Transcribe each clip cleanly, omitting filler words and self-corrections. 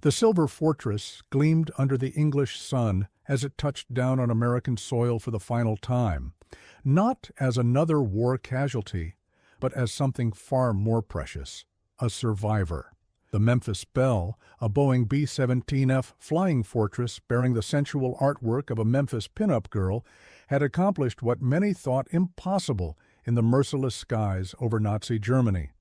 The silver fortress gleamed under the English sun as it touched down on American soil for the final time, not as another war casualty, but as something far more precious, a survivor. The Memphis Belle, a Boeing B-17F flying fortress bearing the sensual artwork of a Memphis pinup girl, had accomplished what many thought impossible in the merciless skies over Nazi Germany.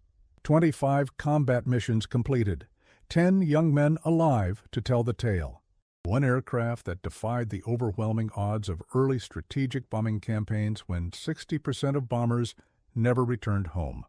25 combat missions completed, 10 young men alive to tell the tale. One aircraft that defied the overwhelming odds of early strategic bombing campaigns when 60% of bombers never returned home.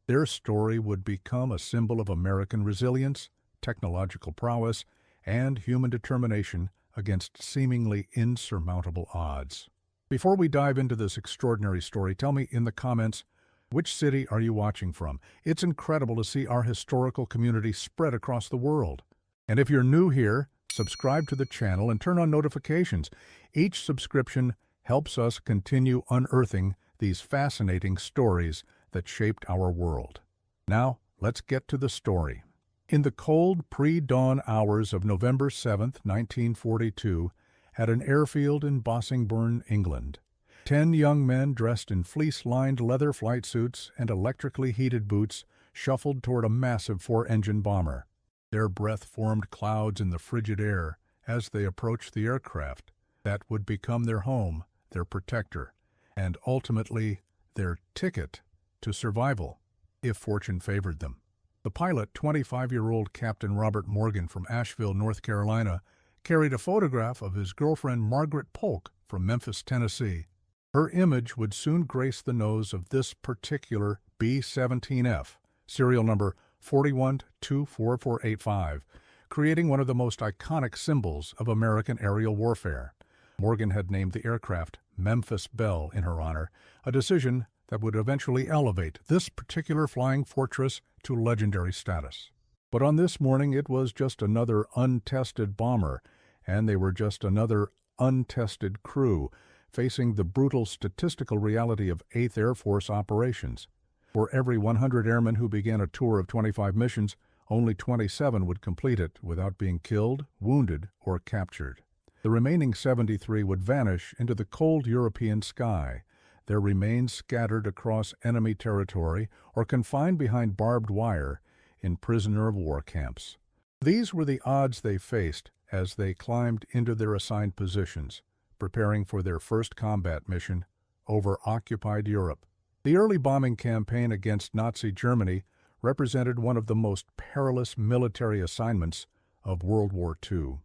Their story would become a symbol of American resilience, technological prowess, and human determination against seemingly insurmountable odds. Before we dive into this extraordinary story, tell me in the comments, which city are you watching from? It's incredible to see our historical community spread across the world. And if you're new here, subscribe to the channel and turn on notifications. Each subscription helps us continue unearthing these fascinating stories that shaped our world. Now, let's get to the story. In the cold pre-dawn hours of November 7, 1942, at an airfield in Bossingbourne, England, 10 young men dressed in fleece-lined leather flight suits and electrically heated boots shuffled toward a massive 4-engine bomber. Their breath formed clouds in the frigid air as they approached the aircraft that would become their home, their protector, and ultimately their ticket to survival, if fortune favored them. The pilot, 25-year-old Captain Robert Morgan from Asheville, North Carolina, carried a photograph of his girlfriend Margaret Polk from Memphis, Tennessee. Her image would soon grace the nose of this particular B-17F, serial number 41-24485, creating one of the most iconic symbols of American aerial warfare. Morgan had named the aircraft Memphis Belle in her honor, a decision that would eventually elevate this particular flying fortress to legendary status. But on this morning, it was just another untested bomber, and they were just another untested crew, facing the brutal statistical reality of 8th Air Force operations. For every 100 airmen who began a tour of 25 missions, only 27 would complete it without being killed, wounded, or captured. The remaining 73 would vanish into the cold European sky, their remains scattered across enemy territory or confined behind barbed wire in prisoner of war camps. These were the odds they faced as they climbed into their assigned positions, preparing for their first combat mission over occupied Europe. The early bombing campaign against Nazi Germany represented one of the most perilous military assignments of World War II.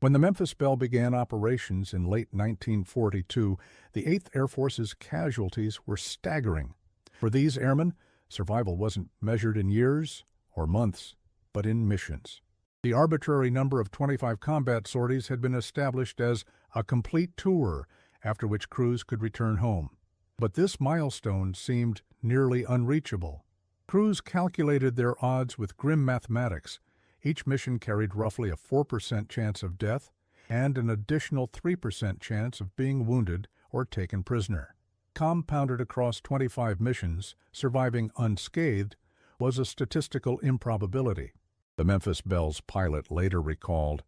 When the Memphis Belle began operations in late 1942, the 8th Air Force's casualties were staggering. For these airmen, survival wasn't measured in years or months, but in missions. The arbitrary number of 25 combat sorties had been established as a complete tour, after which crews could return home. But this milestone seemed nearly unreachable. Crews calculated their odds with grim mathematics. Each mission carried roughly a 4% chance of death and an additional 3% chance of being wounded or taken prisoner. Compounded across 25 missions, surviving unscathed was a statistical improbability. The Memphis Belle's pilot later recalled,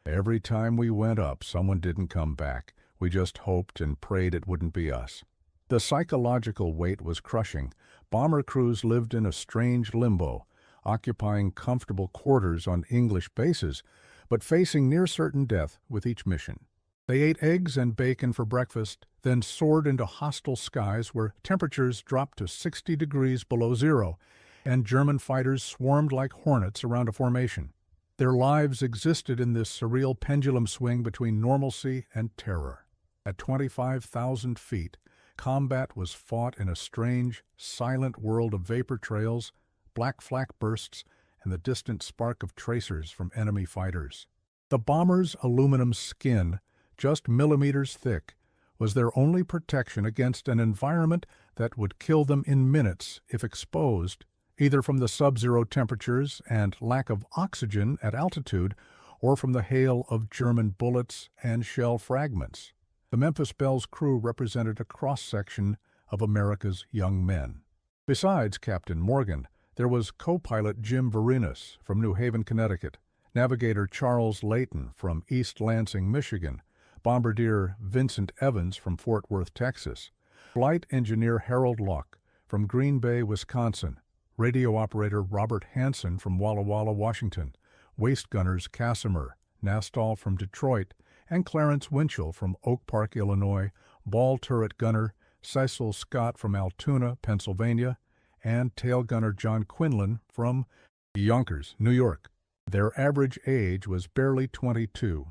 "Every time we went up, someone didn't come back. We just hoped and prayed it wouldn't be us." The psychological weight was crushing. Bomber crews lived in a strange limbo, occupying comfortable quarters on English bases, but facing near certain death with each mission. They ate eggs and bacon for breakfast, then soared into hostile skies where temperatures dropped to 60 degrees below zero, and German fighters swarmed like hornets around a formation. Their lives existed in this surreal pendulum swing between normalcy and terror. At 25,000 feet, combat was fought in a strange, silent world of vapor trails, black flak bursts, and the distant spark of tracers from enemy fighters. The bomber's aluminum skin, just millimeters thick, was their only protection against an environment that would kill them in minutes if exposed, either from the sub-zero temperatures and lack of oxygen at altitude or from the hail of German bullets and shell fragments. The Memphis Belle's crew represented a cross-section of America's young men. Besides Captain Morgan, there was co-pilot Jim Varinas from New Haven, Connecticut, Navigator Charles Layton from East Lansing, Michigan, Bombardier Vincent Evans from Fort Worth, Texas, Flight Engineer Harold Luck from Green Bay, Wisconsin, Radio Operator Robert Hansen from Walla Walla, Washington, Waist Gunners Casimir Nastall from Detroit, and Clarence Winchell from Oak Park, Illinois, Ball Turret Gunner Cecil Scott from Altoona, Pennsylvania, and Tail Gunner John Quinlan from Yonkers, New York. Their average age was barely 22.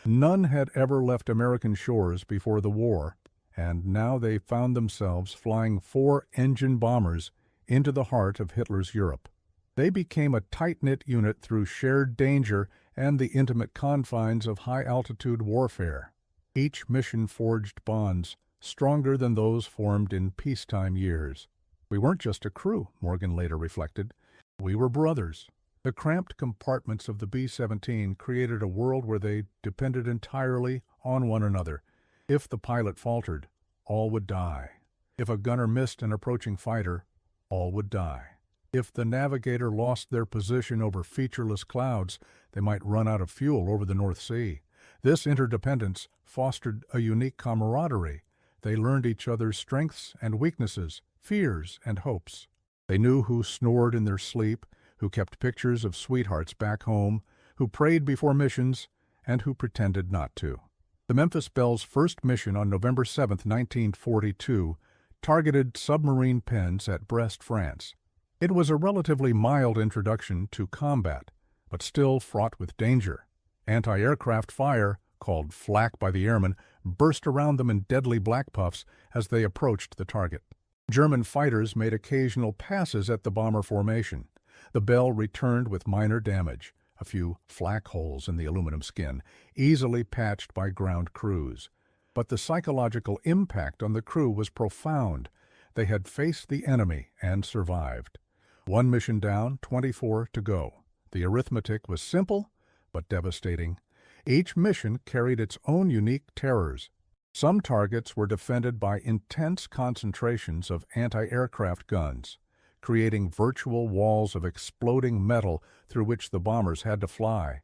None had ever left American shores before the war, and now they found themselves flying 4-engine bombers into the heart of Hitler's Europe. They became a tight-knit unit through shared danger and the intimate confines of high-altitude warfare. Each mission forged bonds stronger than those formed in peacetime years. We weren't just a crew, Morgan later reflected. We were brothers. The cramped compartments of the B-17 created a world where they depended entirely on one another. If the pilot faltered, all would die. If a gunner missed an approaching fighter, all would die. If the navigator lost their position over featureless clouds, they might run out of fuel over the North Sea. This interdependence fostered a unique camaraderie. They learned each other's strengths and weaknesses, fears and hopes. They knew who snored in their sleep, who kept pictures of sweethearts back home, who prayed before missions, and who pretended not to. The Memphis Belle's first mission on November 7, 1942, targeted submarine pens at Brest, France. It was a relatively mild introduction to combat, but still fraught with danger. Anti-aircraft fire, called flak by the airmen, burst around them in deadly black puffs as they approached the target. German fighters made occasional passes at the bomber formation. The Belle returned with minor damage, a few flak holes in the aluminum skin, easily patched by ground crews. But the psychological impact on the crew was profound. They had faced the enemy and survived. 1 mission down, 24 to go. The arithmetic was simple, but devastating. Each mission carried its own unique terrors. Some targets were defended by intense concentrations of anti-aircraft guns, creating virtual walls of exploding metal through which the bombers had to fly.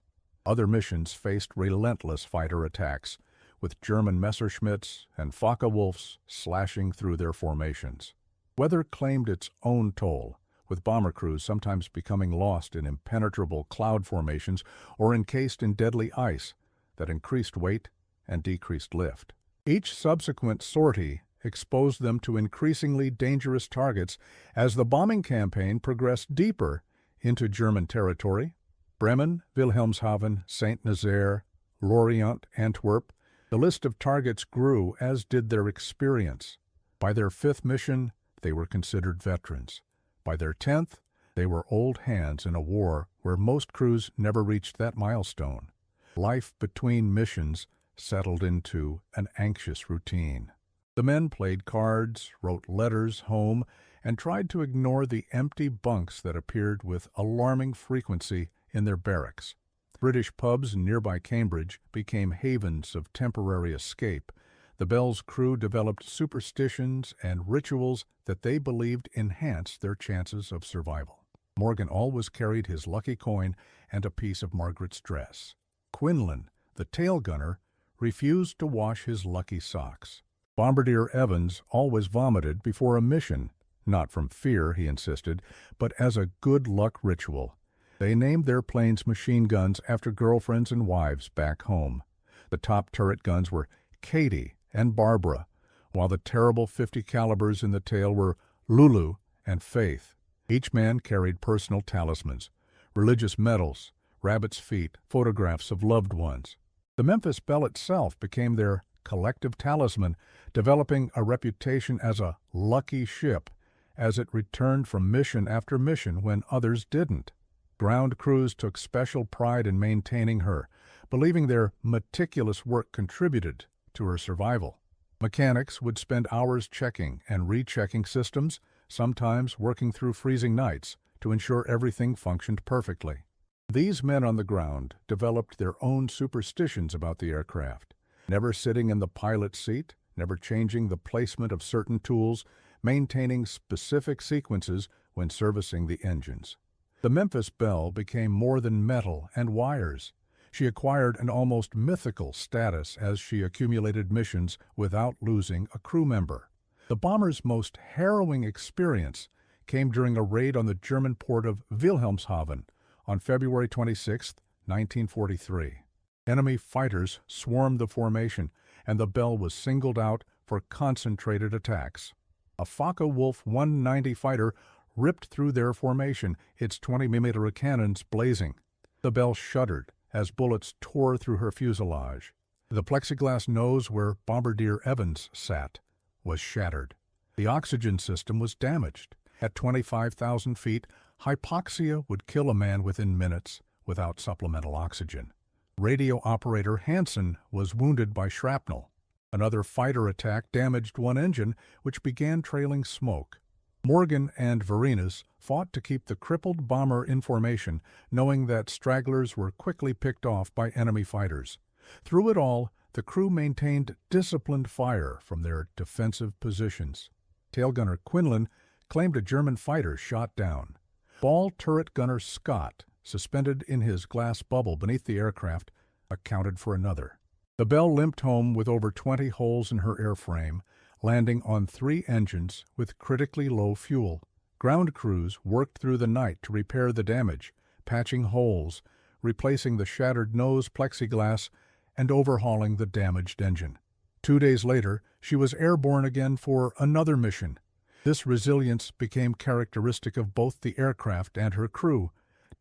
Other missions faced relentless fighter attacks, with German Messerschmitts and Focke-Wulfs slashing through their formations. Weather claimed its own toll, with bomber crews sometimes becoming lost in impenetrable cloud formations or encased in deadly ice that increased weight and decreased lift. Each subsequent sortie exposed them to increasingly dangerous targets as the bombing campaign progressed deeper into German territory. Bremen, Wilhelmshaven, Saint-Nazaire, Lorient, Antwerp. The list of targets grew, as did their experience. By their 5th mission, they were considered veterans. By their 10th, they were old hands in a war where most crews never reached that milestone. Life between missions settled into an anxious routine. The men played cards, wrote letters home, and tried to ignore the empty bunks that appeared with alarming frequency in their barracks. British pubs in nearby Cambridge became havens of temporary escape. The Belle's crew developed superstitions and rituals that they believed enhanced their chances of survival. Morgan always carried his lucky coin and a piece of Margaret's dress. Quinlan, the tail gunner, refused to wash his lucky socks. Bombardier Evans always vomited before a mission, not from fear, he insisted, but as a good luck ritual. They named their planes machine guns after girlfriends and wives back home. The top turret guns were Katie and Barbara, while the terrible 50 calibers in the tail were Lulu and Faith. Each man carried personal talismans, religious medals, rabbit's feet, photographs of loved ones. The Memphis Belle itself became their collective talisman, developing a reputation as a lucky ship as it returned from mission after mission when others didn't. Ground crews took special pride in maintaining her, believing their meticulous work contributed to her survival. Mechanics would spend hours checking and rechecking systems, sometimes working through freezing nights to ensure everything functioned perfectly. These men on the ground developed their own superstitions about the aircraft, never sitting in the pilot's seat, never changing the placement of certain tools, maintaining specific sequences when servicing the engines. The Memphis Belle became more than metal and wires. She acquired an almost mythical status as she accumulated missions without losing a crew member. The bomber's most harrowing experience came during a raid on the German port of Wilhelmshaven on February 26, 1943. Enemy fighters swarmed the formation, and the Belle was singled out for concentrated attacks. A Focke-Wulf 190 fighter ripped through their formation, its 20mm cannons blazing. The Belle shuddered as bullets tore through her fuselage. The plexiglass nose where Bombardier Evans sat was shattered. The oxygen system was damaged. At 25,000 feet, hypoxia would kill a man within minutes without supplemental oxygen. Radio operator Hansen was wounded by shrapnel. Another fighter attack damaged one engine, which began trailing smoke. Morgan and Varinas fought to keep the crippled bomber in formation, knowing that stragglers were quickly picked off by enemy fighters. Through it all, the crew maintained disciplined fire from their defensive positions. Tail gunner Quinlan claimed a German fighter shot down. Ball turret gunner Scott, suspended in his glass bubble beneath the aircraft, accounted for another. The Belle limped home with over 20 holes in her airframe, landing on 3 engines with critically low fuel. Ground crews worked through the night to repair the damage, patching holes, replacing the shattered nose plexiglass, and overhauling the damaged engine. 2 days later, she was airborne again for another mission. This resilience became characteristic of both the aircraft and her crew,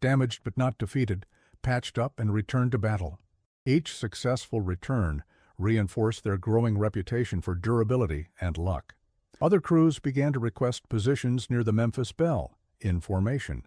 damaged but not defeated, patched up and returned to battle. Each successful return reinforced their growing reputation for durability and luck. Other crews began to request positions near the Memphis Belle, in formation,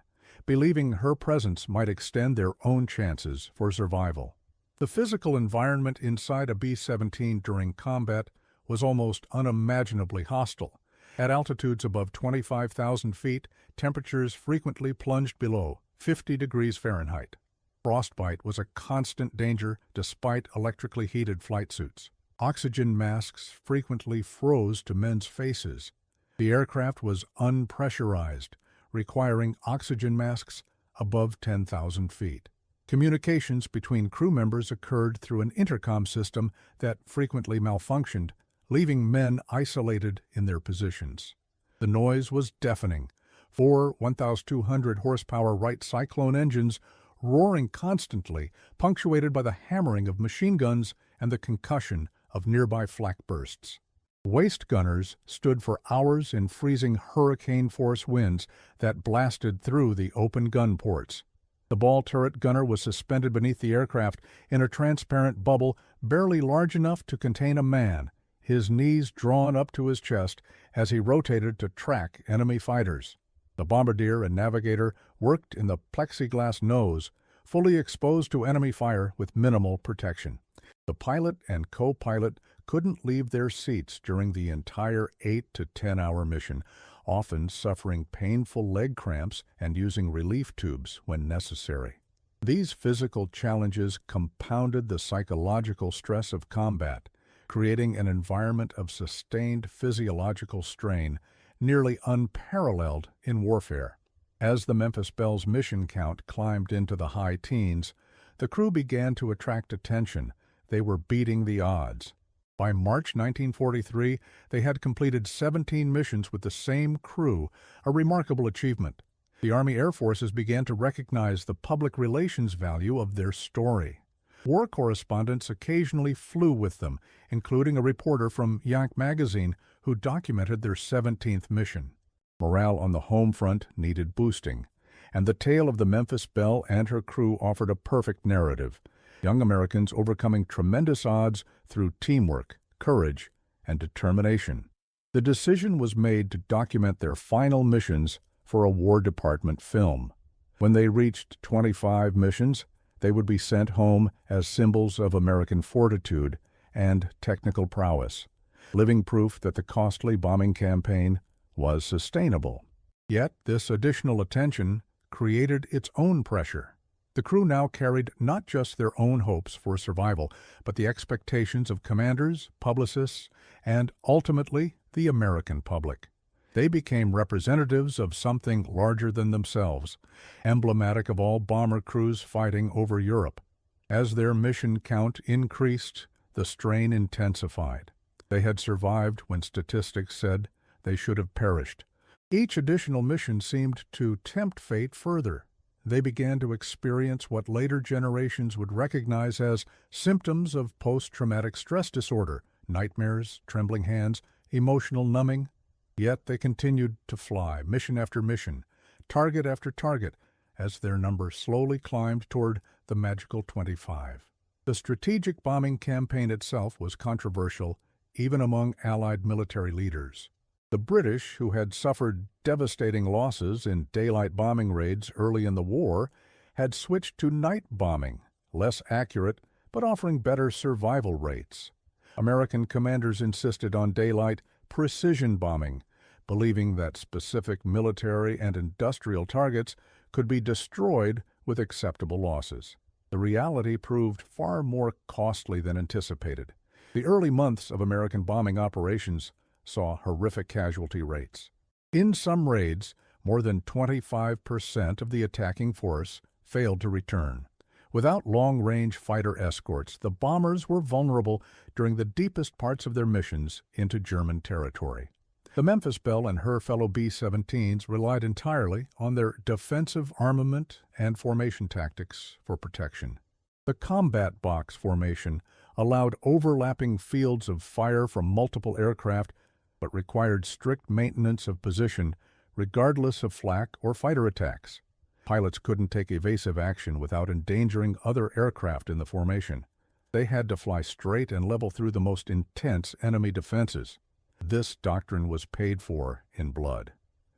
believing her presence might extend their own chances for survival. The physical environment inside a B-17 during combat was almost unimaginably hostile. At altitudes above 25,000 feet, temperatures frequently plunged below 50 degrees Fahrenheit. Frostbite was a constant danger despite electrically heated flight suits. Oxygen masks frequently froze to men's faces. The aircraft was unpressurized, requiring oxygen masks above 10,000 feet. Communications between crew members occurred through an intercom system that frequently malfunctioned, leaving men isolated in their positions. The noise was deafening. 4 1,200 horsepower Wright Cyclone engines roaring constantly, punctuated by the hammering of machine guns and the concussion of nearby flak bursts. Waist gunners stood for hours in freezing hurricane-force winds that blasted through the open gun ports. The ball turret gunner was suspended beneath the aircraft in a transparent bubble barely large enough to contain a man, his knees drawn up to his chest as he rotated to track enemy fighters. The bombardier and navigator worked in the plexiglass nose, fully exposed to enemy fire with minimal protection. The pilot and co-pilot couldn't leave their seats during the entire 8 to 10-hour mission, often suffering painful leg cramps and using relief tubes when necessary. These physical challenges compounded the psychological stress of combat, creating an environment of sustained physiological strain nearly unparalleled in warfare. As the Memphis Belle's mission count climbed into the high teens, the crew began to attract attention. They were beating the odds. By March 1943, they had completed 17 missions with the same crew, a remarkable achievement. The Army Air Forces began to recognize the public relations value of their story. War correspondents occasionally flew with them, including a reporter from Yank magazine who documented their 17th mission. Morale on the home front needed boosting, and the tale of the Memphis Belle and her crew offered a perfect narrative. Young Americans overcoming tremendous odds through teamwork, courage, and determination. The decision was made to document their final missions for a War Department film. When they reached 25 missions, they would be sent home as symbols of American fortitude and technical prowess, living proof that the costly bombing campaign was sustainable. Yet this additional attention created its own pressure. The crew now carried not just their own hopes for survival, but the expectations of commanders, publicists, and ultimately the American public. They became representatives of something larger than themselves, emblematic of all bomber crews fighting over Europe. As their mission count increased, the strain intensified. They had survived when statistics said they should have perished. Each additional mission seemed to tempt fate further. They began to experience what later generations would recognize as symptoms of post-traumatic stress disorder: nightmares, trembling hands, emotional numbing. Yet they continued to fly, mission after mission, target after target, as their number slowly climbed toward the magical 25. The strategic bombing campaign itself was controversial, even among Allied military leaders. The British, who had suffered devastating losses in daylight bombing raids early in the war, had switched to night bombing, less accurate but offering better survival rates. American commanders insisted on daylight precision bombing, believing that specific military and industrial targets could be destroyed with acceptable losses. The reality proved far more costly than anticipated. The early months of American bombing operations saw horrific casualty rates. In some raids, more than 25% of the attacking force failed to return. Without long-range fighter escorts, the bombers were vulnerable during the deepest parts of their missions into German territory. The Memphis Belle and her fellow B-17s relied entirely on their defensive armament and formation tactics for protection. The combat box formation allowed overlapping fields of fire from multiple aircraft, but required strict maintenance of position regardless of flak or fighter attacks. Pilots couldn't take evasive action without endangering other aircraft in the formation. They had to fly straight and level through the most intense enemy defenses. This doctrine was paid for in blood.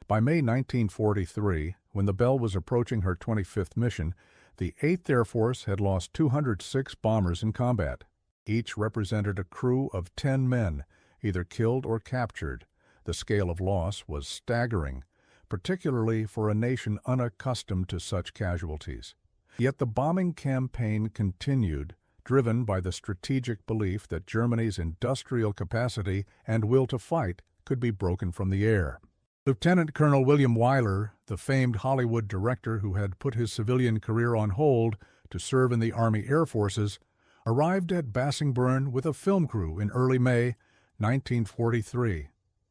By May 1943, when the Belle was approaching her 25th mission, the 8th Air Force had lost 206 bombers in combat. Each represented a crew of 10 men, either killed or captured. The scale of loss was staggering, particularly for a nation unaccustomed to such casualties. Yet the bombing campaign continued, driven by the strategic belief that Germany's industrial capacity and will to fight could be broken from the air. Lieutenant Colonel William Wyler, the famed Hollywood director who had put his civilian career on hold to serve in the Army Air Forces, arrived at Bassingbourn with a film crew in early May 1943.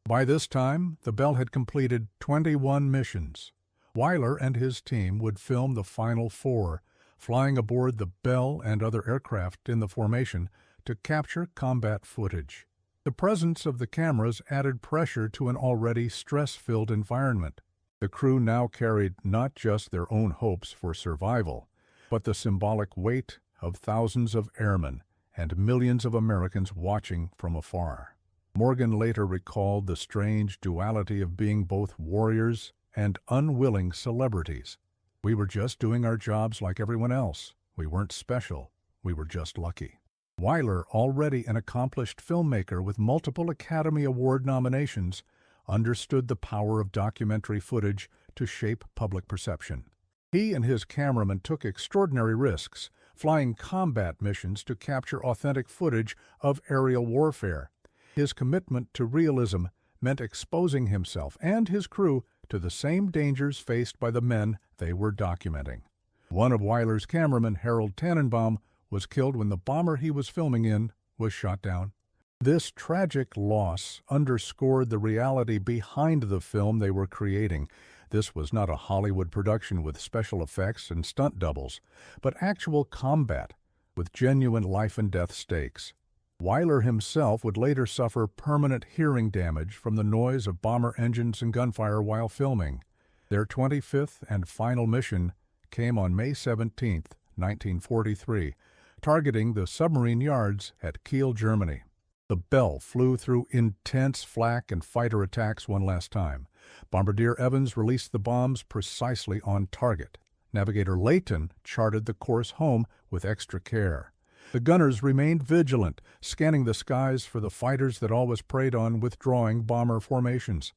By this time, the Belle had completed 21 missions. Wyler and his team would film the final 4, flying aboard the Belle and other aircraft in the formation to capture combat footage. The presence of the cameras added pressure to an already stress-filled environment. The crew now carried not just their own hopes for survival, but the symbolic weight of thousands of airmen and millions of Americans watching from afar. Morgan later recalled the strange duality of being both warriors and unwilling celebrities. We were just doing our jobs like everyone else. We weren't special. We were just lucky. Wyler, already an accomplished filmmaker with multiple Academy Award nominations, understood the power of documentary footage to shape public perception. He and his cameraman took extraordinary risks, flying combat missions to capture authentic footage of aerial warfare. His commitment to realism meant exposing himself and his crew to the same dangers faced by the men they were documenting. One of Wyler's cameramen, Harold Tannenbaum, was killed when the bomber he was filming in was shot down. This tragic loss underscored the reality behind the film they were creating. This was not a Hollywood production with special effects and stunt doubles, but actual combat with genuine life-and-death stakes. Wyler himself would later suffer permanent hearing damage from the noise of bomber engines and gunfire while filming. Their 25th and final mission came on May 17, 1943, targeting the submarine yards at Kiel, Germany. The Belle flew through intense flak and fighter attacks one last time. Bombardier Evans released the bombs precisely on target. Navigator Layton charted the course home with extra care. The gunners remained vigilant, scanning the skies for the fighters that always preyed on withdrawing bomber formations.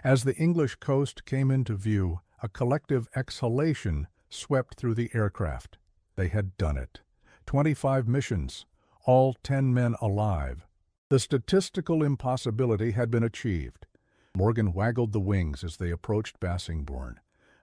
As the English coast came into view, a collective exhalation swept through the aircraft. They had done it. 25 missions, all 10 men alive. The statistical impossibility had been achieved. Morgan waggled the wings as they approached Bassingbourn,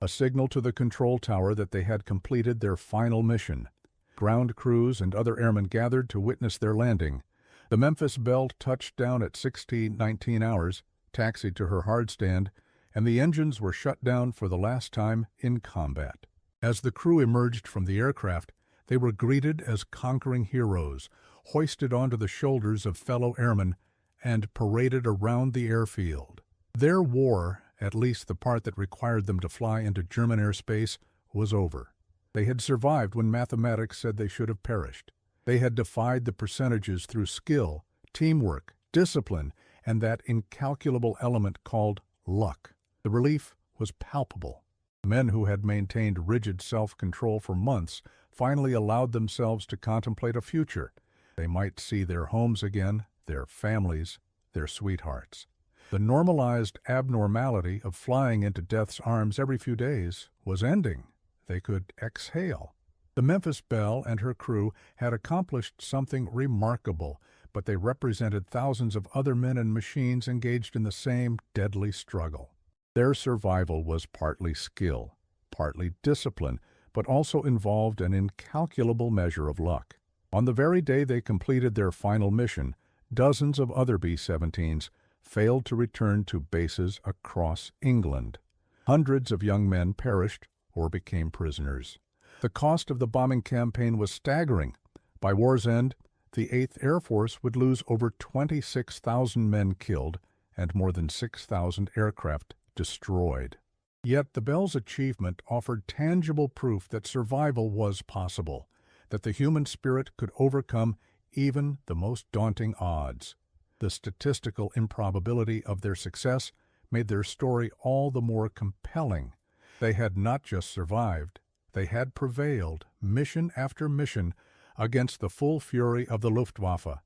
a signal to the control tower that they had completed their final mission. Ground crews and other airmen gathered to witness their landing. The Memphis Belle touched down at 16:19 hours, taxied to her hardstand, and the engines were shut down for the last time in combat. As the crew emerged from the aircraft, they were greeted as conquering heroes, hoisted onto the shoulders of fellow airmen, and paraded around the airfield. Their war, at least the part that required them to fly into German airspace, was over. They had survived when mathematics said they should have perished. They had defied the percentages through skill, teamwork, discipline, and that incalculable element called luck. The relief was palpable. Men who had maintained rigid self-control for months finally allowed themselves to contemplate a future. They might see their homes again, their families, their sweethearts. The normalized abnormality of flying into death's arms every few days was ending. They could exhale. The Memphis Belle and her crew had accomplished something remarkable, but they represented thousands of other men and machines engaged in the same deadly struggle. Their survival was partly skill, partly discipline, but also involved an incalculable measure of luck. On the very day they completed their final mission, dozens of other B-17s failed to return to bases across England. Hundreds of young men perished or became prisoners. The cost of the bombing campaign was staggering. By war's end, the 8th Air Force would lose over 26,000 men killed and more than 6,000 aircraft destroyed. Yet the Belle's achievement offered tangible proof that survival was possible, that the human spirit could overcome even the most daunting odds. The statistical improbability of their success made their story all the more compelling. They had not just survived, they had prevailed, mission after mission, against the full fury of the Luftwaffe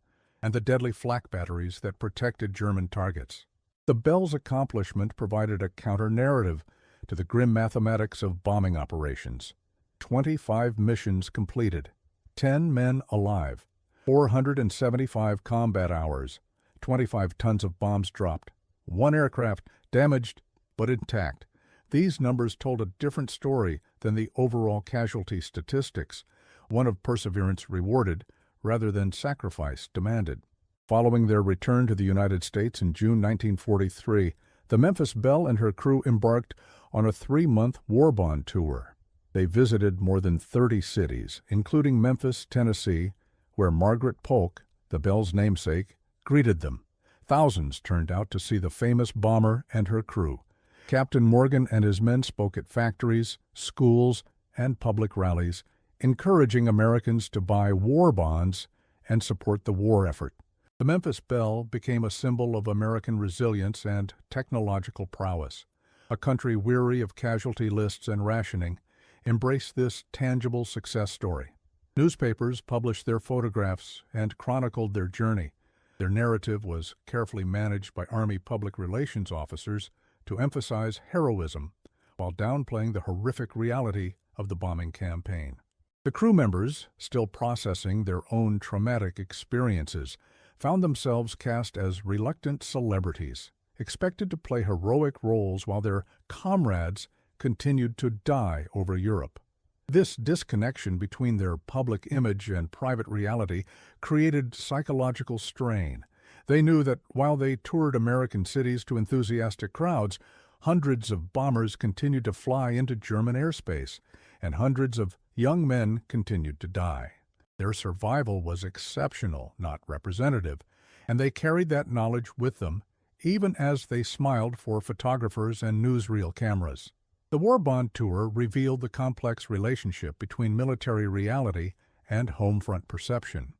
and the deadly flak batteries that protected German targets. The Belle's accomplishment provided a counter-narrative to the grim mathematics of bombing operations. 25 missions completed, 10 men alive, 475 combat hours, 25 tons of bombs dropped, 1 aircraft damaged but intact. These numbers told a different story than the overall casualty statistics, one of perseverance rewarded rather than sacrifice demanded. Following their return to the United States in June 1943, the Memphis Belle and her crew embarked on a 3-month war bond tour. They visited more than 30 cities, including Memphis, Tennessee, where Margaret Polk, the Belle's namesake, greeted them. Thousands turned out to see the famous bomber and her crew. Captain Morgan and his men spoke at factories, schools, and public rallies, encouraging Americans to buy war bonds and support the war effort. The Memphis Belle became a symbol of American resilience and technological prowess. A country weary of casualty lists and rationing embraced this tangible success story. Newspapers published their photographs and chronicled their journey. Their narrative was carefully managed by Army public relations officers to emphasize heroism while downplaying the horrific reality of the bombing campaign. The crew members, still processing their own traumatic experiences, found themselves cast as reluctant celebrities, expected to play heroic roles while their comrades continued to die over Europe. This disconnection between their public image and private reality created psychological strain. They knew that while they toured American cities to enthusiastic crowds, hundreds of bombers continued to fly into German airspace, and hundreds of young men continued to die. Their survival was exceptional, not representative, and they carried that knowledge with them, even as they smiled for photographers and newsreel cameras. The War Bond Tour revealed the complex relationship between military reality and home front perception.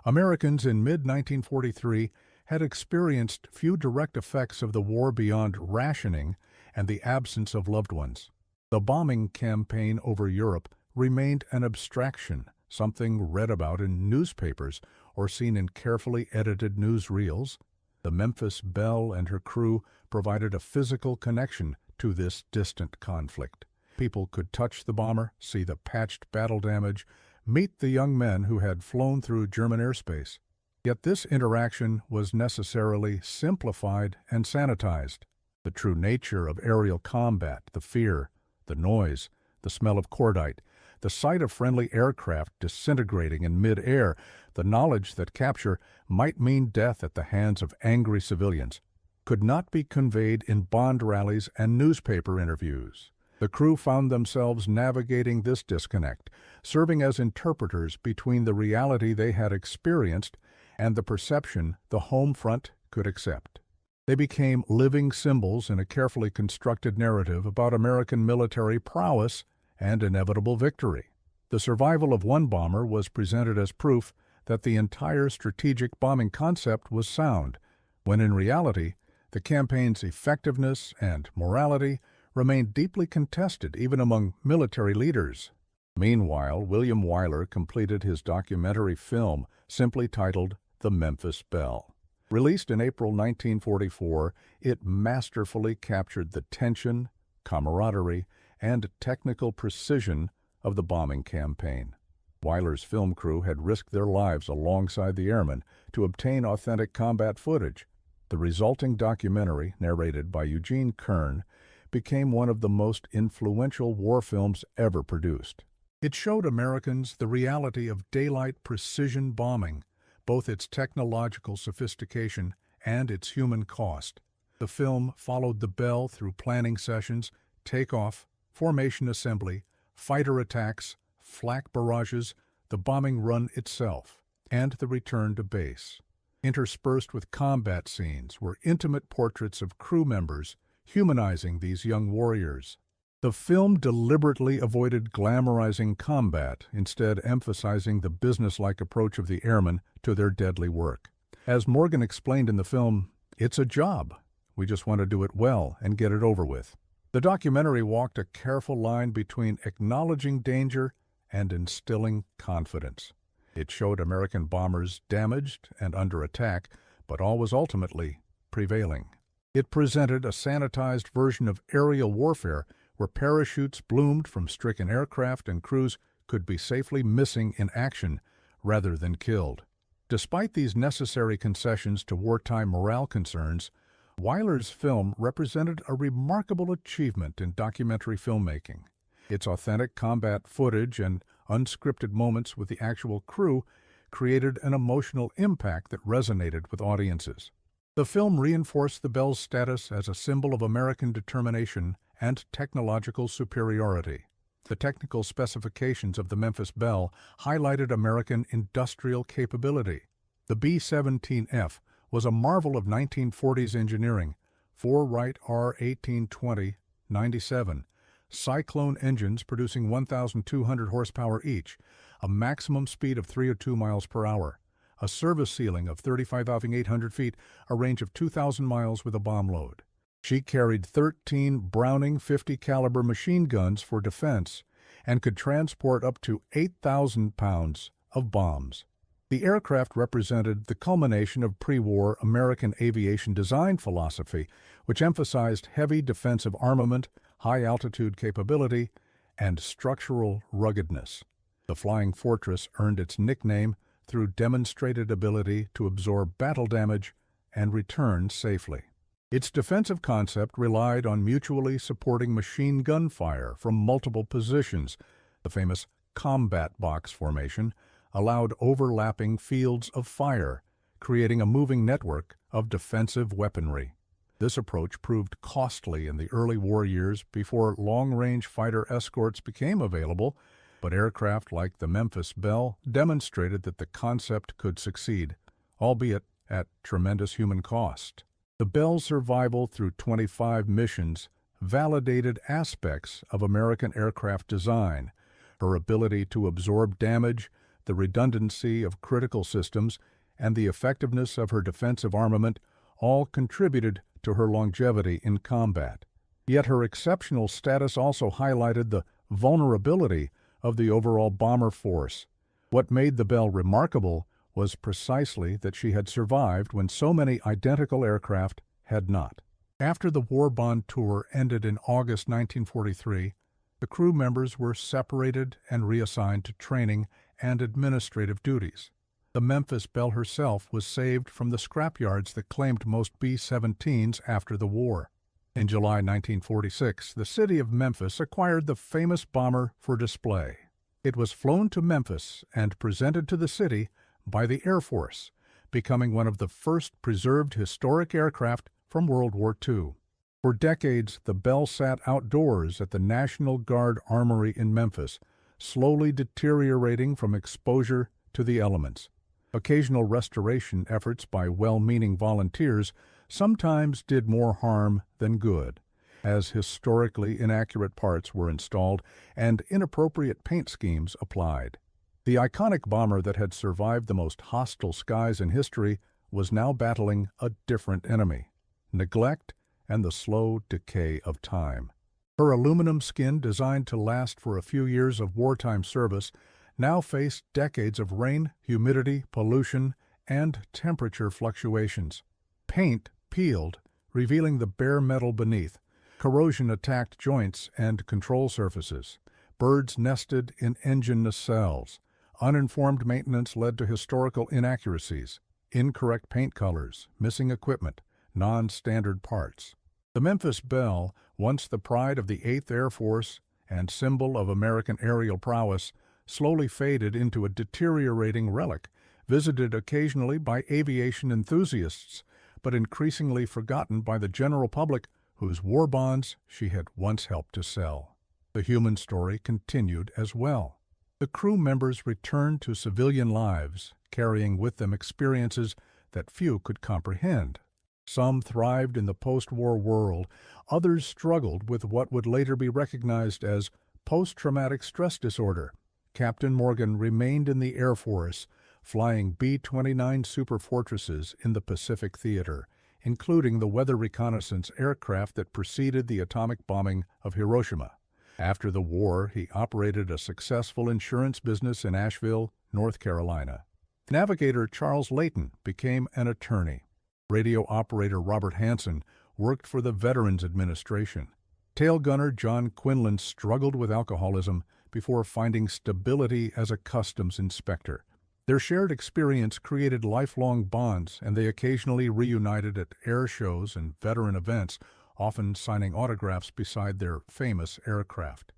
Americans in mid-1943 had experienced few direct effects of the war beyond rationing and the absence of loved ones. The bombing campaign over Europe remained an abstraction, something read about in newspapers or seen in carefully edited newsreels. The Memphis Belle and her crew provided a physical connection to this distant conflict. People could touch the bomber, see the patched battle damage, meet the young men who had flown through German airspace. Yet this interaction was necessarily simplified and sanitized. The true nature of aerial combat, the fear, the noise, the smell of cordite, the sight of friendly aircraft disintegrating in mid-air, the knowledge that capture might mean death at the hands of angry civilians, could not be conveyed in bond rallies and newspaper interviews. The crew found themselves navigating this disconnect, serving as interpreters between the reality they had experienced and the perception the home front could accept. They became living symbols in a carefully constructed narrative about American military prowess and inevitable victory. The survival of one bomber was presented as proof that the entire strategic bombing concept was sound, when in reality, the campaign's effectiveness and morality remained deeply contested even among military leaders. Meanwhile, William Wyler completed his documentary film simply titled The Memphis Belle. Released in April 1944, it masterfully captured the tension, camaraderie, and technical precision of the bombing campaign. Wyler's film crew had risked their lives alongside the airmen to obtain authentic combat footage. The resulting documentary, narrated by Eugene Kern, became one of the most influential war films ever produced. It showed Americans the reality of daylight precision bombing, both its technological sophistication and its human cost. The film followed the Belle through planning sessions, takeoff, formation assembly, fighter attacks, flak barrages, the bombing run itself, and the return to base. Interspersed with combat scenes were intimate portraits of crew members, humanizing these young warriors. The film deliberately avoided glamorizing combat, instead emphasizing the businesslike approach of the airmen to their deadly work. As Morgan explained in the film, "It's a job. We just want to do it well and get it over with." The documentary walked a careful line between acknowledging danger and instilling confidence. It showed American bombers damaged and under attack, but always ultimately prevailing. It presented a sanitized version of aerial warfare where parachutes bloomed from stricken aircraft and crews could be safely missing in action rather than killed. Despite these necessary concessions to wartime morale concerns, Wyler's film represented a remarkable achievement in documentary filmmaking. Its authentic combat footage and unscripted moments with the actual crew created an emotional impact that resonated with audiences. The film reinforced the Belle's status as a symbol of American determination and technological superiority. The technical specifications of the Memphis Belle highlighted American industrial capability. The B-17F was a marvel of 1940s engineering, 4 Wright R-1820-97, Cyclone engines producing 1,200 horsepower each, a maximum speed of 302 miles per hour, a service ceiling of 35,800 feet, a range of 2,000 miles with a bomb load. She carried 13 Browning 50 caliber machine guns for defense and could transport up to 8,000 pounds of bombs. The aircraft represented the culmination of pre-war American aviation design philosophy, which emphasized heavy defensive armament, high-altitude capability, and structural ruggedness. The Flying Fortress earned its nickname through demonstrated ability to absorb battle damage and return safely. Its defensive concept relied on mutually supporting machine gun fire from multiple positions. The famous combat box formation allowed overlapping fields of fire, creating a moving network of defensive weaponry. This approach proved costly in the early war years before long-range fighter escorts became available, but aircraft like the Memphis Belle demonstrated that the concept could succeed, albeit at tremendous human cost. The Belle's survival through 25 missions validated aspects of American aircraft design, her ability to absorb damage, the redundancy of critical systems, and the effectiveness of her defensive armament all contributed to her longevity in combat. Yet her exceptional status also highlighted the vulnerability of the overall bomber force. What made the Belle remarkable was precisely that she had survived when so many identical aircraft had not. After the war bond tour ended in August 1943, the crew members were separated and reassigned to training and administrative duties. The Memphis Belle herself was saved from the scrapyards that claimed most B-17s after the war. In July 1946, the city of Memphis acquired the famous bomber for display. It was flown to Memphis and presented to the city by the Air Force, becoming one of the first preserved historic aircraft from World War II. For decades, the Belle sat outdoors at the National Guard Armory in Memphis, slowly deteriorating from exposure to the elements. Occasional restoration efforts by well-meaning volunteers sometimes did more harm than good, as historically inaccurate parts were installed and inappropriate paint schemes applied. The iconic bomber that had survived the most hostile skies in history was now battling a different enemy: neglect and the slow decay of time. Her aluminum skin, designed to last for a few years of wartime service, now faced decades of rain, humidity, pollution, and temperature fluctuations. Paint peeled, revealing the bare metal beneath. Corrosion attacked joints and control surfaces. Birds nested in engine nacelles. Uninformed maintenance led to historical inaccuracies, incorrect paint colors, missing equipment, non-standard parts. The Memphis Belle, once the pride of the 8th Air Force and symbol of American aerial prowess, slowly faded into a deteriorating relic, visited occasionally by aviation enthusiasts, but increasingly forgotten by the general public whose war bonds she had once helped to sell. The human story continued as well. The crew members returned to civilian lives, carrying with them experiences that few could comprehend. Some thrived in the post-war world, others struggled with what would later be recognized as post-traumatic stress disorder. Captain Morgan remained in the Air Force, flying B-29 Super Fortresses in the Pacific Theater, including the weather reconnaissance aircraft that preceded the atomic bombing of Hiroshima. After the war, he operated a successful insurance business in Asheville, North Carolina. Navigator Charles Layton became an attorney. Radio operator Robert Hansen worked for the Veterans Administration. Tail gunner John Quinlan struggled with alcoholism before finding stability as a customs inspector. Their shared experience created lifelong bonds, and they occasionally reunited at air shows and veteran events, often signing autographs beside their famous aircraft.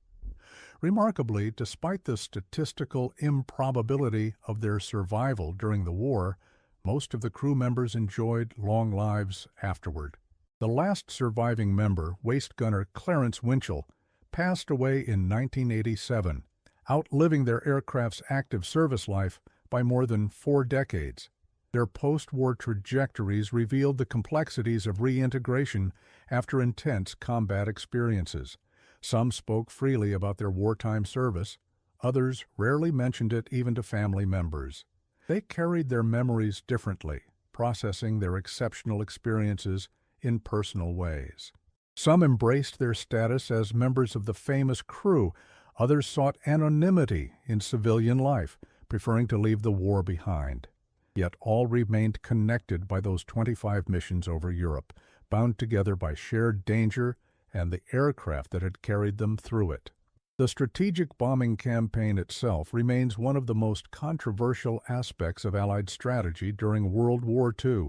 Remarkably, despite the statistical improbability of their survival during the war, most of the crew members enjoyed long lives afterward. The last surviving member, waist gunner Clarence Winchell, passed away in 1987, outliving their aircraft's active service life by more than 4 decades. Their post-war trajectories revealed the complexities of reintegration after intense combat experiences. Some spoke freely about their wartime service, others rarely mentioned it even to family members. They carried their memories differently, processing their exceptional experiences in personal ways. Some embraced their status as members of the famous crew, others sought anonymity in civilian life, preferring to leave the war behind. Yet all remained connected by those 25 missions over Europe, bound together by shared danger and the aircraft that had carried them through it. The strategic bombing campaign itself remains one of the most controversial aspects of Allied strategy during World War II.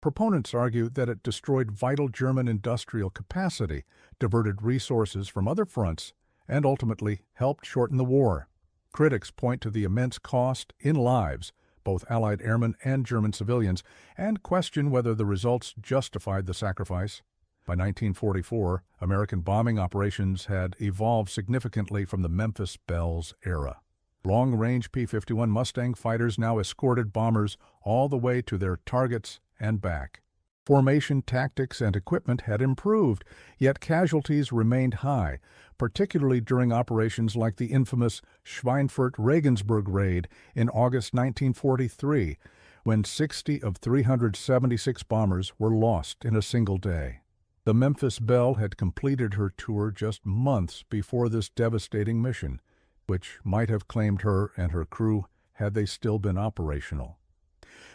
Proponents argue that it destroyed vital German industrial capacity, diverted resources from other fronts, and ultimately helped shorten the war. Critics point to the immense cost in lives, both Allied airmen and German civilians, and question whether the results justified the sacrifice. By 1944, American bombing operations had evolved significantly from the Memphis Belle's era. Long-range P-51 Mustang fighters now escorted bombers all the way to their targets and back. Formation tactics and equipment had improved, yet casualties remained high, particularly during operations like the infamous Schweinfurt-Regensburg raid in August 1943, when 60 of 376 bombers were lost in a single day. The Memphis Belle had completed her tour just months before this devastating mission, which might have claimed her and her crew had they still been operational.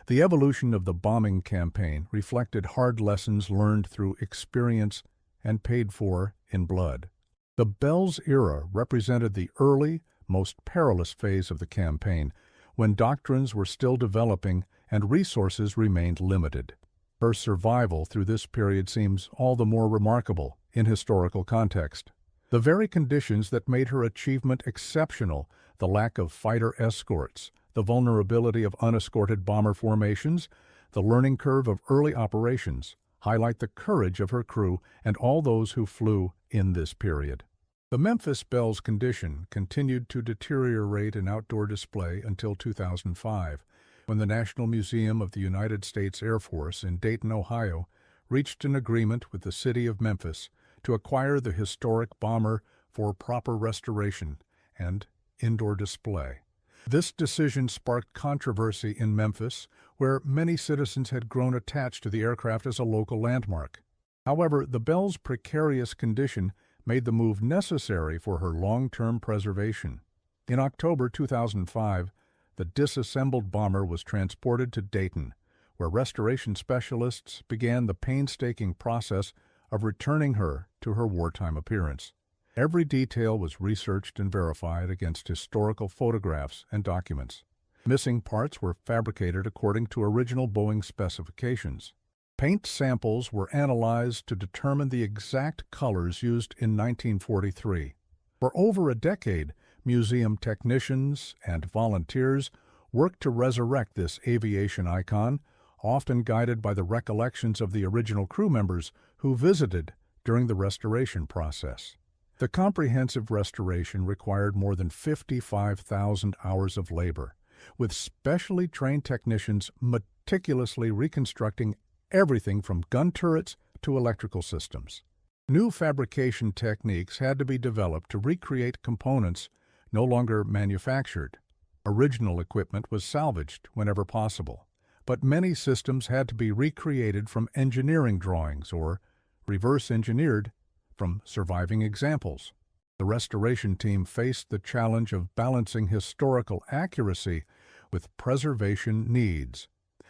The evolution of the bombing campaign reflected hard lessons learned through experience and paid for in blood. The Belle's era represented the early, most perilous phase of the campaign, when doctrines were still developing and resources remained limited. Her survival through this period seems all the more remarkable in historical context. The very conditions that made her achievement exceptional, the lack of fighter escorts, the vulnerability of unescorted bomber formations, the learning curve of early operations, highlight the courage of her crew and all those who flew in this period. The Memphis Belle's condition continued to deteriorate in outdoor display until 2005, when the National Museum of the United States Air Force in Dayton, Ohio, reached an agreement with the city of Memphis to acquire the historic bomber for proper restoration and indoor display. This decision sparked controversy in Memphis, where many citizens had grown attached to the aircraft as a local landmark. However, the Belle's precarious condition made the move necessary for her long-term preservation. In October 2005, the disassembled bomber was transported to Dayton, where restoration specialists began the painstaking process of returning her to her wartime appearance. Every detail was researched and verified against historical photographs and documents. Missing parts were fabricated according to original Boeing specifications. Paint samples were analyzed to determine the exact colors used in 1943. For over a decade, museum technicians and volunteers worked to resurrect this aviation icon, often guided by the recollections of the original crew members who visited during the restoration process. The comprehensive restoration required more than 55,000 hours of labor, with specially trained technicians meticulously reconstructing everything from gun turrets to electrical systems. New fabrication techniques had to be developed to recreate components no longer manufactured. Original equipment was salvaged whenever possible, but many systems had to be recreated from engineering drawings or reverse engineered from surviving examples. The restoration team faced the challenge of balancing historical accuracy with preservation needs.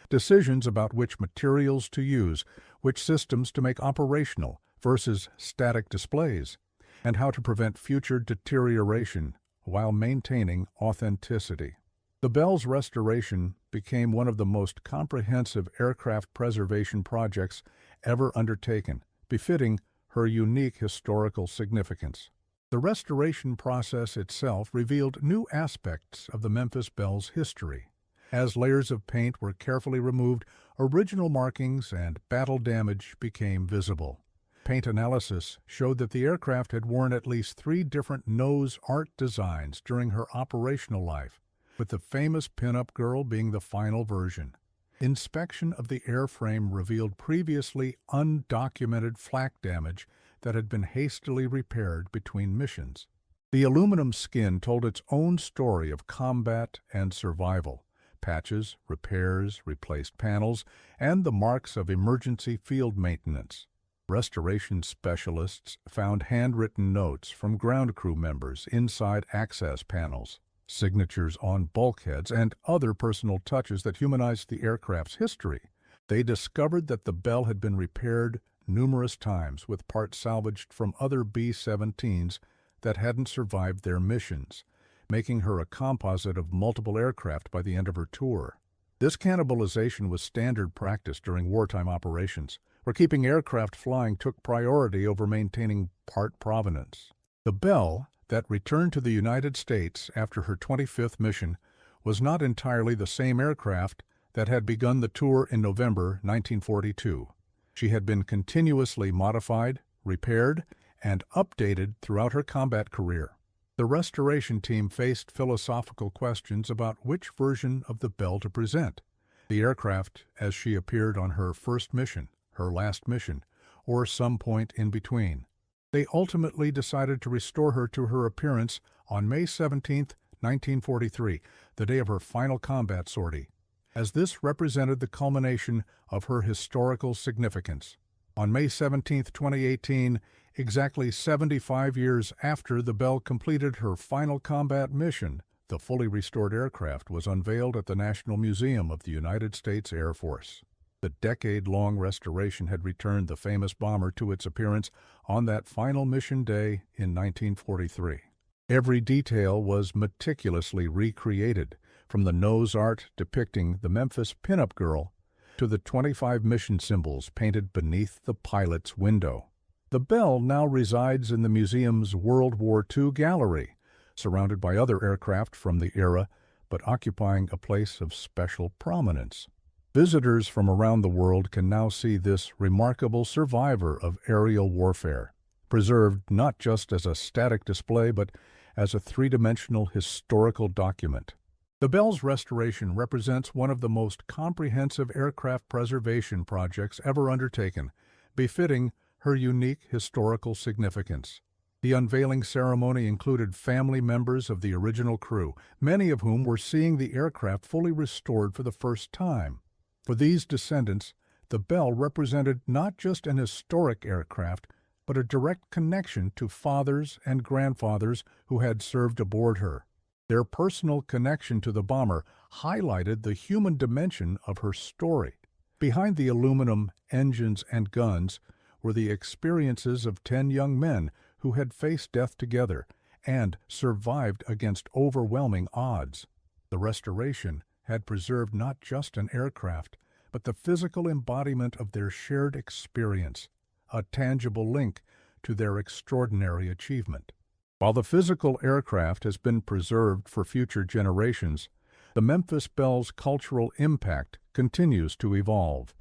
Decisions about which materials to use, which systems to make operational versus static displays, and how to prevent future deterioration while maintaining authenticity. The Belle's restoration became one of the most comprehensive aircraft preservation projects ever undertaken, befitting her unique historical significance. The restoration process itself revealed new aspects of the Memphis Belle's history. As layers of paint were carefully removed, original markings and battle damage became visible. Paint analysis showed that the aircraft had worn at least 3 different nose art designs during her operational life, with the famous pin-up girl being the final version. Inspection of the airframe revealed previously undocumented flak damage that had been hastily repaired between missions. The aluminum skin told its own story of combat and survival. Patches, repairs, replaced panels, and the marks of emergency field maintenance. Restoration specialists found handwritten notes from ground crew members inside access panels, signatures on bulkheads, and other personal touches that humanized the aircraft's history. They discovered that the Belle had been repaired numerous times with parts salvaged from other B-17s that hadn't survived their missions, making her a composite of multiple aircraft by the end of her tour. This cannibalization was standard practice during wartime operations, where keeping aircraft flying took priority over maintaining part provenance. The Belle, that returned to the United States after her 25th mission, was not entirely the same aircraft that had begun the tour in November 1942. She had been continuously modified, repaired, and updated throughout her combat career. The restoration team faced philosophical questions about which version of the Belle to present: the aircraft as she appeared on her first mission, her last mission, or some point in between. They ultimately decided to restore her to her appearance on May 17, 1943, the day of her final combat sortie, as this represented the culmination of her historical significance. On May 17, 2018, exactly 75 years after the Belle completed her final combat mission, the fully restored aircraft was unveiled at the National Museum of the United States Air Force. The decade-long restoration had returned the famous bomber to its appearance on that final mission day in 1943. Every detail was meticulously recreated, from the nose art depicting the Memphis pin-up girl to the 25 mission symbols painted beneath the pilot's window. The Belle now resides in the museum's World War II gallery, surrounded by other aircraft from the era, but occupying a place of special prominence. Visitors from around the world can now see this remarkable survivor of aerial warfare, preserved not just as a static display, but as a three-dimensional historical document. The Belle's restoration represents one of the most comprehensive aircraft preservation projects ever undertaken, befitting her unique historical significance. The unveiling ceremony included family members of the original crew, many of whom were seeing the aircraft fully restored for the first time. For these descendants, the Belle represented not just an historic aircraft, but a direct connection to fathers and grandfathers who had served aboard her. Their personal connection to the bomber highlighted the human dimension of her story. Behind the aluminum engines and guns were the experiences of 10 young men who had faced death together and survived against overwhelming odds. The restoration had preserved not just an aircraft, but the physical embodiment of their shared experience, a tangible link to their extraordinary achievement. While the physical aircraft has been preserved for future generations, the Memphis Belle's cultural impact continues to evolve.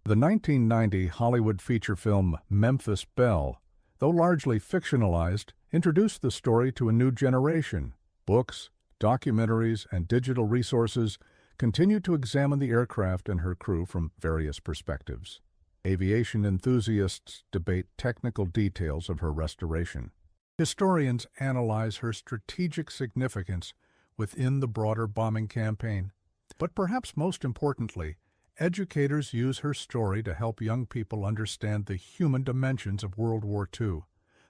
The 1990 Hollywood feature film Memphis Belle, though largely fictionalized, introduced the story to a new generation. Books, documentaries, and digital resources continue to examine the aircraft and her crew from various perspectives. Aviation enthusiasts debate technical details of her restoration. Historians analyze her strategic significance within the broader bombing campaign. But perhaps most importantly, educators use her story to help young people understand the human dimensions of World War II,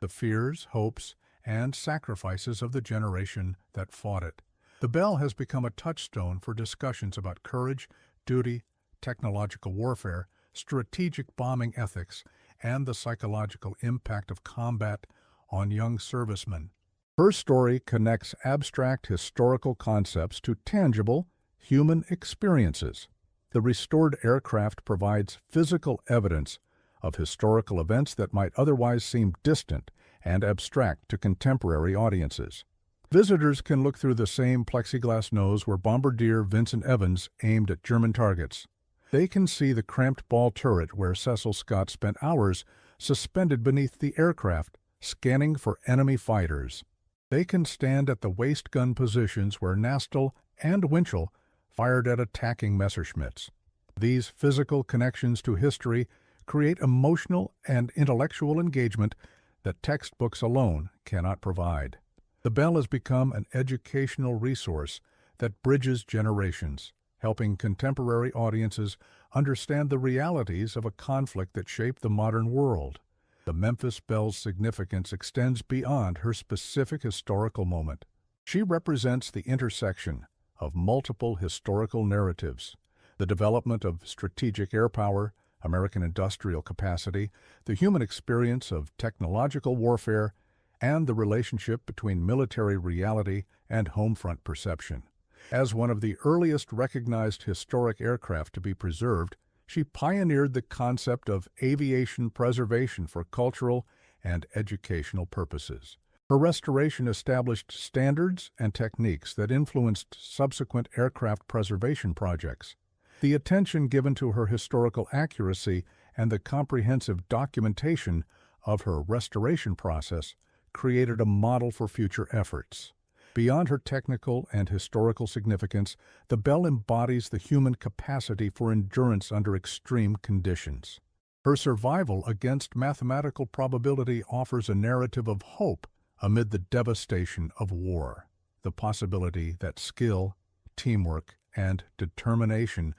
the fears, hopes, and sacrifices of the generation that fought it. The Belle has become a touchstone for discussions about courage, duty, technological warfare, strategic bombing ethics, and the psychological impact of combat on young servicemen. Her story connects abstract historical concepts to tangible human experiences. The restored aircraft provides physical evidence of historical events that might otherwise seem distant and abstract to contemporary audiences. Visitors can look through the same plexiglass nose where Bombardier Vincent Evans aimed at German targets. They can see the cramped ball turret where Cecil Scott spent hours suspended beneath the aircraft, scanning for enemy fighters. They can stand at the waist gun positions where Nastel and Winchell fired at attacking Messerschmitts. These physical connections to history create emotional and intellectual engagement that textbooks alone cannot provide. The Belle has become an educational resource that bridges generations, helping contemporary audiences understand the realities of a conflict that shaped the modern world. The Memphis Belle's significance extends beyond her specific historical moment. She represents the intersection of multiple historical narratives, the development of strategic air power, American industrial capacity, the human experience of technological warfare, and the relationship between military reality and homefront perception. As one of the earliest recognized historic aircraft to be preserved, she pioneered the concept of aviation preservation for cultural and educational purposes. Her restoration established standards and techniques that influenced subsequent aircraft preservation projects. The attention given to her historical accuracy and the comprehensive documentation of her restoration process created a model for future efforts. Beyond her technical and historical significance, the Belle embodies the human capacity for endurance under extreme conditions. Her survival against mathematical probability offers a narrative of hope amid the devastation of war, the possibility that skill, teamwork, and determination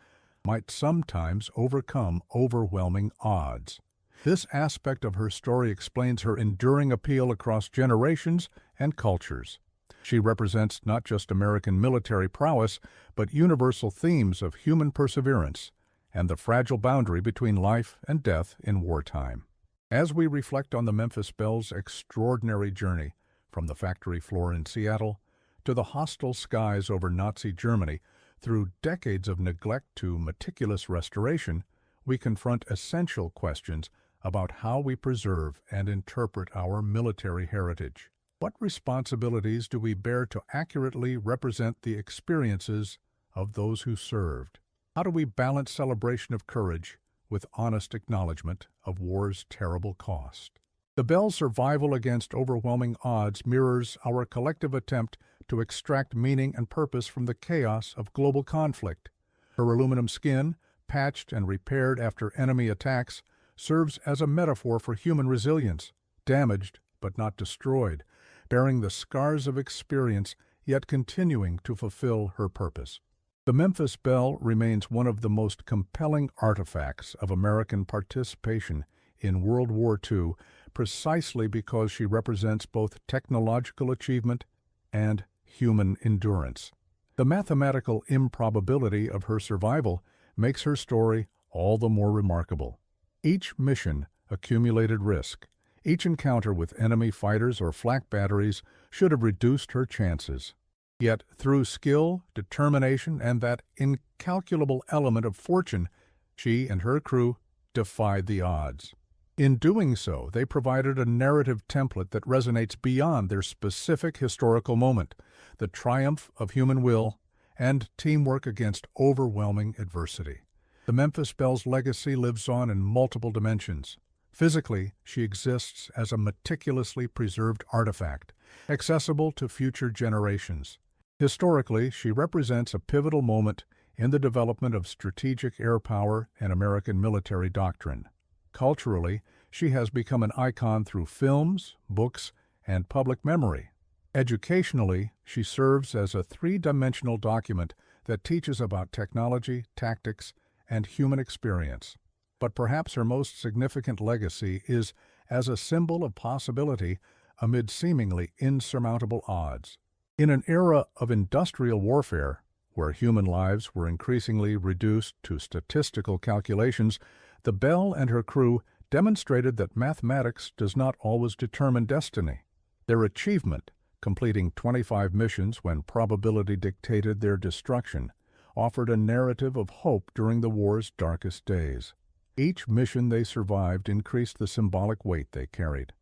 might sometimes overcome overwhelming odds. This aspect of her story explains her enduring appeal across generations and cultures. She represents not just American military prowess, but universal themes of human perseverance and the fragile boundary between life and death in wartime. As we reflect on the Memphis Belle's extraordinary journey from the factory floor in Seattle to the hostile skies over Nazi Germany, Through decades of neglect to meticulous restoration, we confront essential questions about how we preserve and interpret our military heritage. What responsibilities do we bear to accurately represent the experiences of those who served? How do we balance celebration of courage with honest acknowledgement of war's terrible cost? The Belle's survival against overwhelming odds mirrors our collective attempt to extract meaning and purpose from the chaos of global conflict. Her aluminum skin, patched and repaired after enemy attacks, serves as a metaphor for human resilience, damaged but not destroyed, bearing the scars of experience yet continuing to fulfill her purpose. The Memphis Belle remains one of the most compelling artifacts of American participation in World War II precisely because she represents both technological achievement and human endurance. The mathematical improbability of her survival makes her story all the more remarkable. Each mission accumulated risk. Each encounter with enemy fighters or flak batteries should have reduced her chances. Yet through skill, determination, and that incalculable element of fortune, she and her crew defied the odds. In doing so, they provided a narrative template that resonates beyond their specific historical moment, the triumph of human will and teamwork against overwhelming adversity. The Memphis Belle's legacy lives on in multiple dimensions. Physically, she exists as a meticulously preserved artifact, accessible to future generations. Historically, she represents a pivotal moment in the development of strategic air power and American military doctrine. Culturally, she has become an icon through films, books, and public memory. Educationally, she serves as a three-dimensional document that teaches about technology, tactics, and human experience. But perhaps her most significant legacy is as a symbol of possibility amid seemingly insurmountable odds. In an era of industrial warfare, where human lives were increasingly reduced to statistical calculations, the Belle and her crew demonstrated that mathematics does not always determine destiny. Their achievement, completing 25 missions when probability dictated their destruction, offered a narrative of hope during the war's darkest days. Each mission they survived increased the symbolic weight they carried.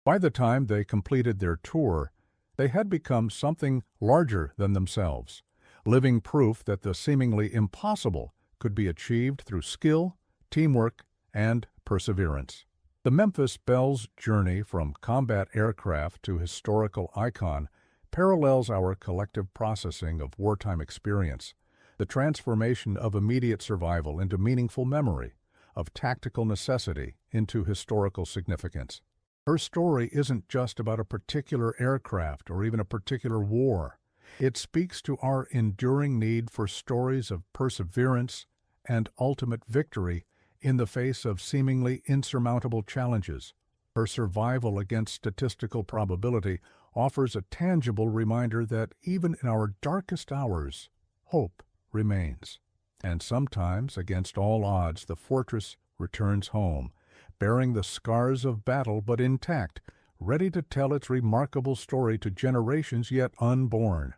By the time they completed their tour, they had become something larger than themselves, living proof that the seemingly impossible could be achieved through skill, teamwork, and perseverance. The Memphis Belle's journey from combat aircraft to historical icon parallels our collective processing of wartime experience, the transformation of immediate survival into meaningful memory, of tactical necessity into historical significance. Her story isn't just about a particular aircraft or even a particular war. It speaks to our enduring need for stories of perseverance and ultimate victory in the face of seemingly insurmountable challenges. Her survival against statistical probability offers a tangible reminder that even in our darkest hours, hope remains. And sometimes, against all odds, the fortress returns home, bearing the scars of battle but intact, ready to tell its remarkable story to generations yet unborn.